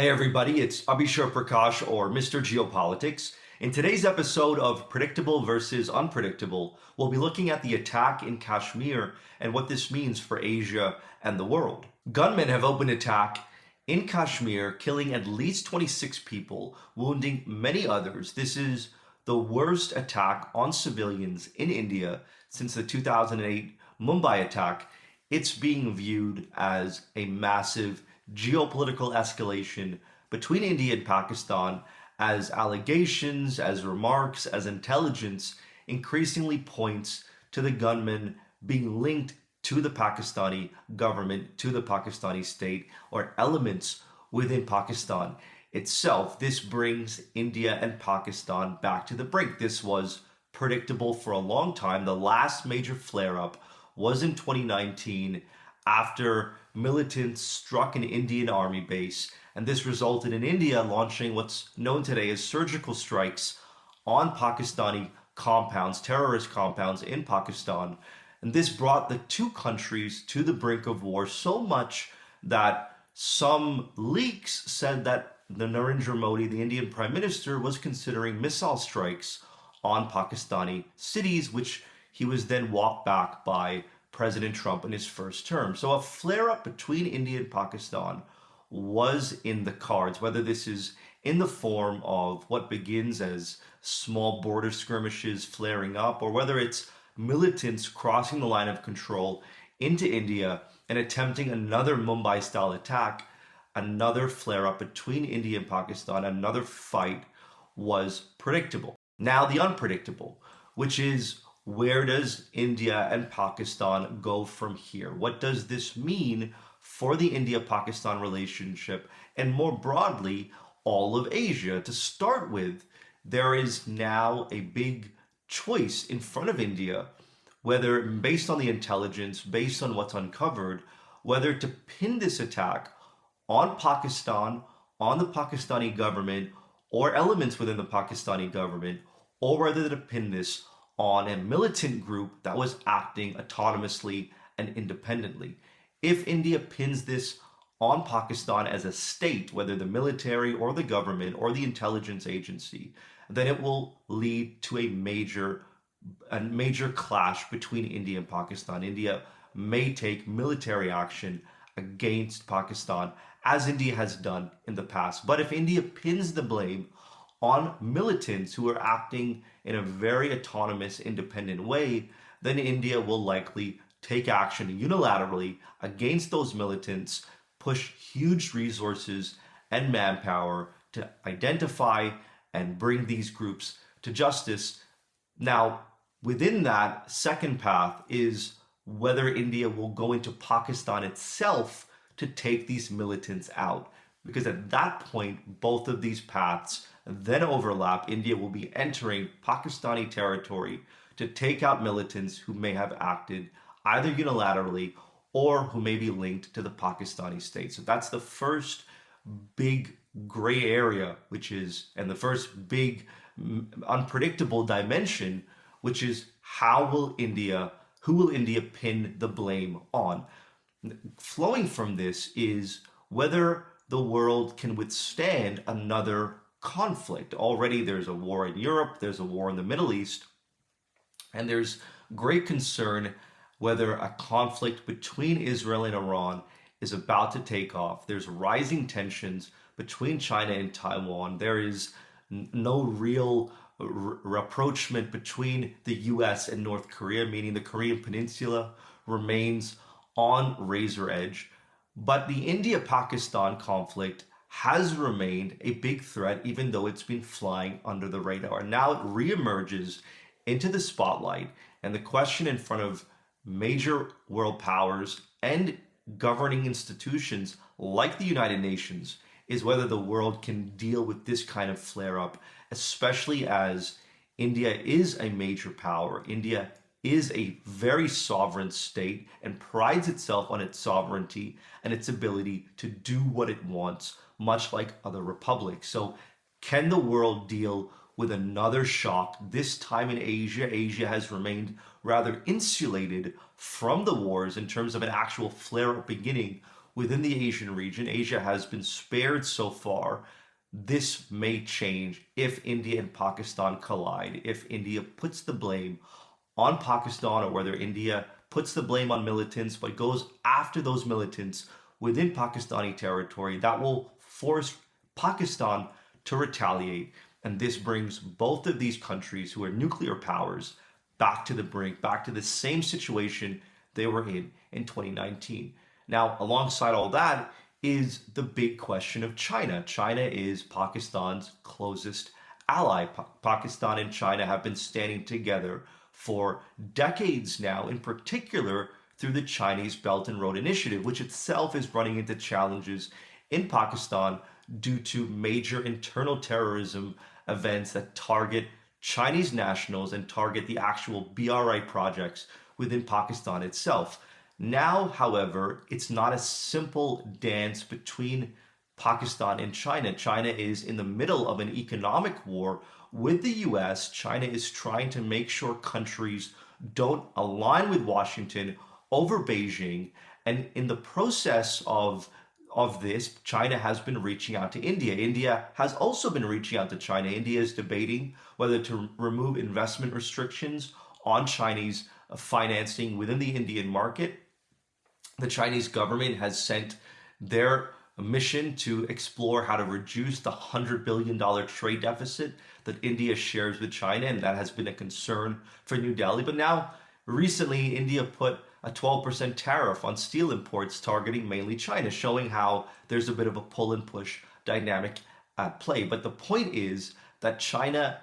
Hey everybody, it's Abishur Prakash or Mr. Geopolitics. In today's episode of Predictable versus Unpredictable, we'll be looking at the attack in Kashmir and what this means for Asia and the world. Gunmen have opened attack in Kashmir, killing at least 26 people, wounding many others. This is the worst attack on civilians in India since the 2008 Mumbai attack. It's being viewed as a massive geopolitical escalation between India and Pakistan as allegations, as remarks, as intelligence increasingly points to the gunmen being linked to the Pakistani government, to the Pakistani state, or elements within Pakistan itself. This brings India and Pakistan back to the brink. This was predictable for a long time. The last major flare up was in 2019 after militants struck an Indian army base, and this resulted in India launching what's known today as surgical strikes on Pakistani compounds, terrorist compounds in Pakistan. And this brought the two countries to the brink of war so much that some leaks said that the Narendra Modi, the Indian Prime Minister, was considering missile strikes on Pakistani cities, which he was then walked back by President Trump in his first term. So a flare-up between India and Pakistan was in the cards, whether this is in the form of what begins as small border skirmishes flaring up, or whether it's militants crossing the line of control into India and attempting another Mumbai-style attack. Another flare-up between India and Pakistan, another fight, was predictable. Now the unpredictable, which is, where does India and Pakistan go from here? What does this mean for the India-Pakistan relationship and more broadly, all of Asia? To start with, there is now a big choice in front of India, whether based on the intelligence, based on what's uncovered, whether to pin this attack on Pakistan, on the Pakistani government, or elements within the Pakistani government, or whether to pin this on a militant group that was acting autonomously and independently. If India pins this on Pakistan as a state, whether the military or the government or the intelligence agency, then it will lead to a major clash between India and Pakistan. India may take military action against Pakistan, as India has done in the past. But if India pins the blame on militants who are acting in a very autonomous, independent way, then India will likely take action unilaterally against those militants, push huge resources and manpower to identify and bring these groups to justice. Now, within that second path is whether India will go into Pakistan itself to take these militants out. Because at that point, both of these paths then overlap. India will be entering Pakistani territory to take out militants who may have acted either unilaterally or who may be linked to the Pakistani state. So that's the first big gray area, and the first big unpredictable dimension, which is who will India pin the blame on? Flowing from this is whether the world can withstand another conflict. Already there's a war in Europe, there's a war in the Middle East, and there's great concern whether a conflict between Israel and Iran is about to take off. There's rising tensions between China and Taiwan. There is no real rapprochement between the US and North Korea, meaning the Korean Peninsula remains on razor edge. But the India-Pakistan conflict has remained a big threat, even though it's been flying under the radar. Now it reemerges into the spotlight, and the question in front of major world powers and governing institutions like the United Nations is whether the world can deal with this kind of flare-up, especially as India is a major power. India is a very sovereign state and prides itself on its sovereignty and its ability to do what it wants, much like other republics. So can the world deal with another shock, this time in Asia? Asia has remained rather insulated from the wars in terms of an actual flare-up beginning. within the Asian region. Asia has been spared so far. This may change if India and Pakistan collide, if India puts the blame on Pakistan, or whether India puts the blame on militants but goes after those militants within Pakistani territory. That will force Pakistan to retaliate. And this brings both of these countries, who are nuclear powers, back to the brink, back to the same situation they were in 2019. Now, alongside all that is the big question of China. China is Pakistan's closest ally. Pakistan and China have been standing together for decades now, in particular through the Chinese Belt and Road Initiative, which itself is running into challenges in Pakistan due to major internal terrorism events that target Chinese nationals and target the actual BRI projects within Pakistan itself. Now, however, it's not a simple dance between Pakistan and China. China is in the middle of an economic war with the US. China is trying to make sure countries don't align with Washington over Beijing. And in the process of this, China has been reaching out to India. India has also been reaching out to China. India is debating whether to remove investment restrictions on Chinese financing within the Indian market. The Chinese government has sent their mission to explore how to reduce the $100 billion trade deficit that India shares with China, and that has been a concern for New Delhi. But now, recently, India put a 12% tariff on steel imports targeting mainly China, showing how there's a bit of a pull and push dynamic at play. But the point is that China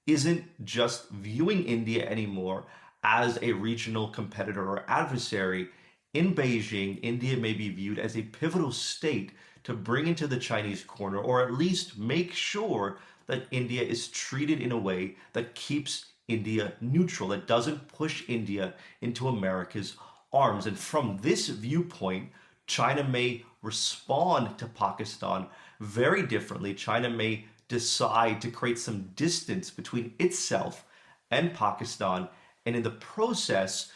isn't just viewing India anymore as a regional competitor or adversary. In Beijing, India may be viewed as a pivotal state to bring into the Chinese corner, or at least make sure that India is treated in a way that keeps India neutral, that doesn't push India into America's arms. And from this viewpoint, China may respond to Pakistan very differently. China may decide to create some distance between itself and Pakistan, and in the process,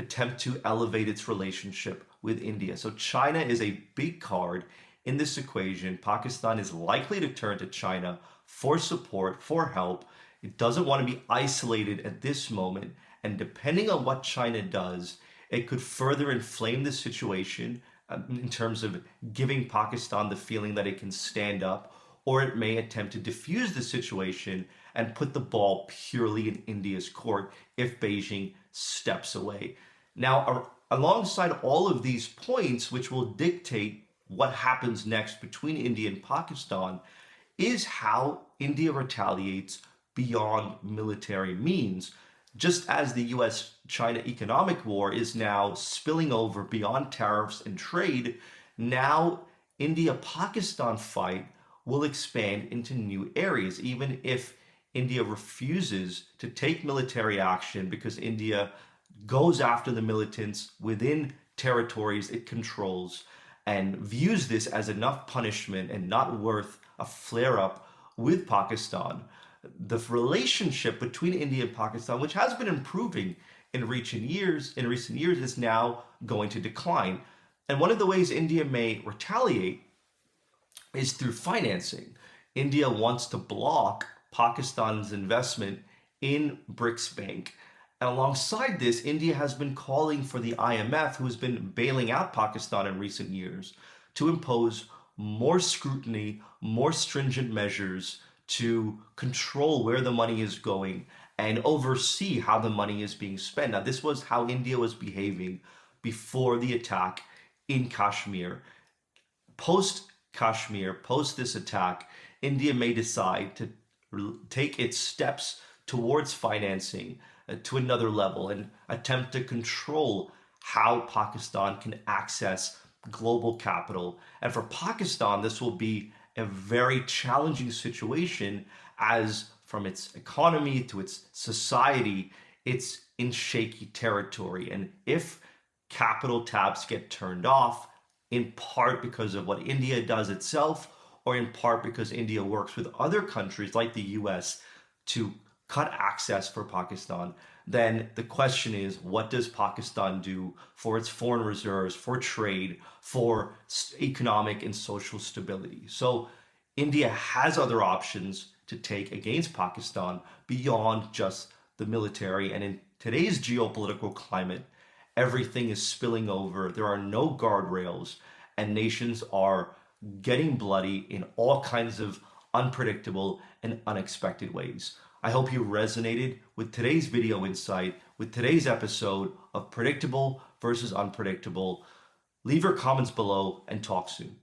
attempt to elevate its relationship with India. So China is a big card in this equation. Pakistan is likely to turn to China for support, for help. It doesn't want to be isolated at this moment. And depending on what China does, it could further inflame the situation in terms of giving Pakistan the feeling that it can stand up, or it may attempt to diffuse the situation and put the ball purely in India's court if Beijing steps away. Now, alongside all of these points, which will dictate what happens next between India and Pakistan, is how India retaliates beyond military means. Just as the US-China economic war is now spilling over beyond tariffs and trade, now India-Pakistan fight will expand into new areas, even if India refuses to take military action because India goes after the militants within territories it controls and views this as enough punishment and not worth a flare-up with Pakistan. The relationship between India and Pakistan, which has been improving in recent years, is now going to decline. And one of the ways India may retaliate is through financing. India wants to block Pakistan's investment in BRICS Bank. And alongside this, India has been calling for the IMF, who has been bailing out Pakistan in recent years, to impose more scrutiny, more stringent measures to control where the money is going and oversee how the money is being spent. Now, this was how India was behaving before the attack in Kashmir. Post Kashmir, post this attack, India may decide to take its steps towards financing to another level and attempt to control how Pakistan can access global capital. And for Pakistan, this will be a very challenging situation, as from its economy to its society, it's in shaky territory. And if capital taps get turned off, in part because of what India does itself, or in part because India works with other countries like the US to cut access for Pakistan, then the question is, what does Pakistan do for its foreign reserves, for trade, for economic and social stability? So India has other options to take against Pakistan beyond just the military. And in today's geopolitical climate, everything is spilling over. There are no guardrails, and nations are getting bloody in all kinds of unpredictable and unexpected ways. I hope you resonated with today's video insight, with today's episode of Predictable versus Unpredictable. Leave your comments below and talk soon.